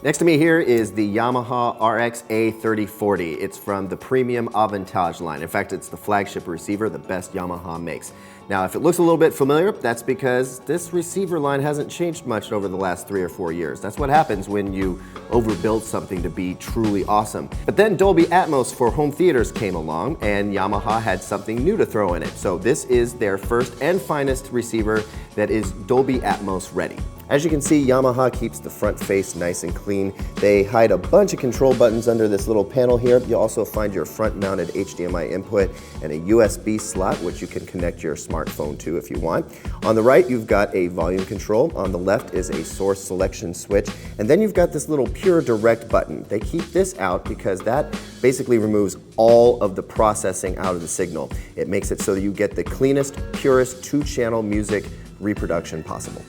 Next to me here is the Yamaha RX-3040. It's from the premium Aventage line. In fact, it's the flagship receiver, the best Yamaha makes. Now, if it looks a little bit familiar, that's because this receiver line hasn't changed much over the last 3 or 4 years. That's what happens when you overbuild something to be truly awesome. But then Dolby Atmos for home theaters came along, and Yamaha had something new to throw in it. So this is their first and finest receiver that is Dolby Atmos-ready. As you can see, Yamaha keeps the front face nice and clean. They hide a bunch of control buttons under this little panel here. You'll also find your front-mounted HDMI input and a USB slot, which you can connect your smartphone to if you want. On the right, you've got a volume control. On the left is a source selection switch. And then you've got this little pure direct button. They keep this out because that basically removes all of the processing out of the signal. It makes it so that you get the cleanest, purest 2-channel music reproduction possible.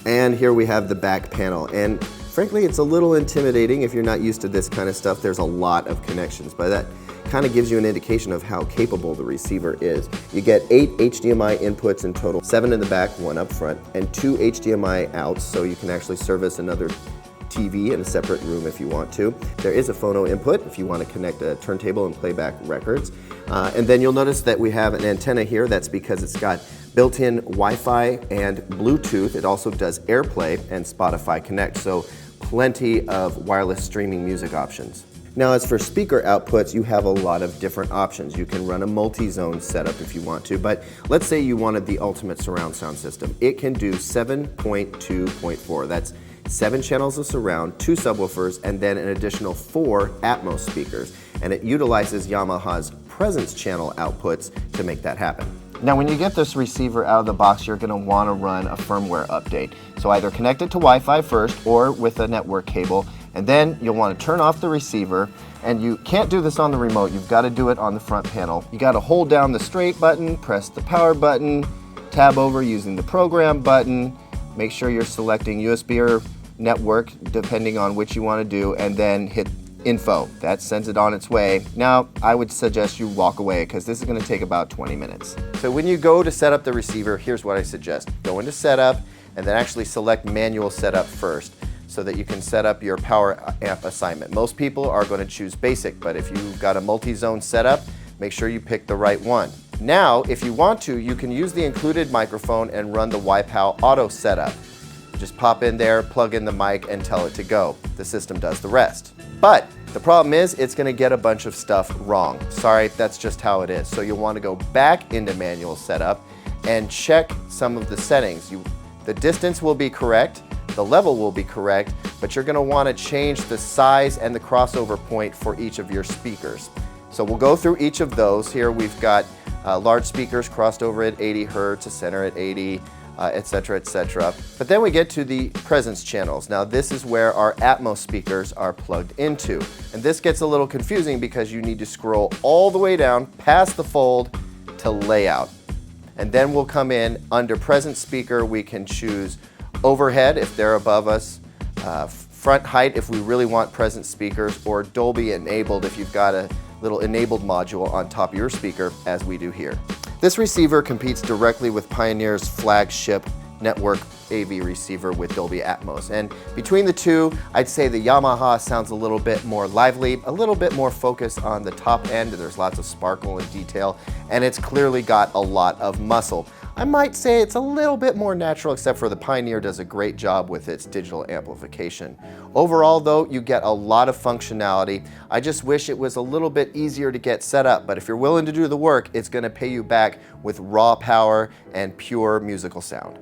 And here we have the back panel, and frankly it's a little intimidating if you're not used to this kind of stuff. There's a lot of connections, but that kind of gives you an indication of how capable the receiver is. You get 8 HDMI inputs in total, 7 in the back, 1 up front, and 2 HDMI outs, so you can actually service another TV in a separate room if you want to. There is a phono input if you want to connect a turntable and playback records. And then you'll notice that we have an antenna here. That's because it's got built-in Wi-Fi and Bluetooth. It also does AirPlay and Spotify Connect, so plenty of wireless streaming music options. Now, as for speaker outputs, you have a lot of different options. You can run a multi-zone setup if you want to, but let's say you wanted the ultimate surround sound system. It can do 7.2.4. That's 7 channels of surround, 2 subwoofers, and then an additional 4 Atmos speakers. And it utilizes Yamaha's presence channel outputs to make that happen. Now, when you get this receiver out of the box, you're going to want to run a firmware update. So either connect it to Wi-Fi first or with a network cable, and then you'll want to turn off the receiver. And you can't do this on the remote, you've got to do it on the front panel. You got to hold down the straight button, press the power button, tab over using the program button, make sure you're selecting USB or network depending on which you want to do, and then hit info. That sends it on its way. Now, I would suggest you walk away because this is going to take about 20 minutes. So when you go to set up the receiver, here's what I suggest. Go into setup and then actually select manual setup first so that you can set up your power amp assignment. Most people are going to choose basic, but if you've got a multi-zone setup, make sure you pick the right one. Now, if you want to, you can use the included microphone and run the YPOW auto setup. Just pop in there, plug in the mic, and tell it to go. The system does the rest. But the problem is it's going to get a bunch of stuff wrong. Sorry, that's just how it is. So you'll want to go back into manual setup and check some of the settings. The distance will be correct, the level will be correct, but you're going to want to change the size and the crossover point for each of your speakers. So we'll go through each of those. Here we've got large speakers crossed over at 80 Hertz, a center at 80, etc., etc. But then we get to the presence channels. Now this is where our Atmos speakers are plugged into. And this gets a little confusing because you need to scroll all the way down past the fold to layout. And then we'll come in under presence speaker. We can choose overhead if they're above us, front height if we really want presence speakers, or Dolby enabled if you've got a little enabled module on top of your speaker, as we do here. This receiver competes directly with Pioneer's flagship network AV receiver with Dolby Atmos. And between the two, I'd say the Yamaha sounds a little bit more lively, a little bit more focused on the top end. There's lots of sparkle and detail, and it's clearly got a lot of muscle. I might say it's a little bit more natural, except for the Pioneer does a great job with its digital amplification. Overall though, you get a lot of functionality. I just wish it was a little bit easier to get set up, but if you're willing to do the work, it's going to pay you back with raw power and pure musical sound.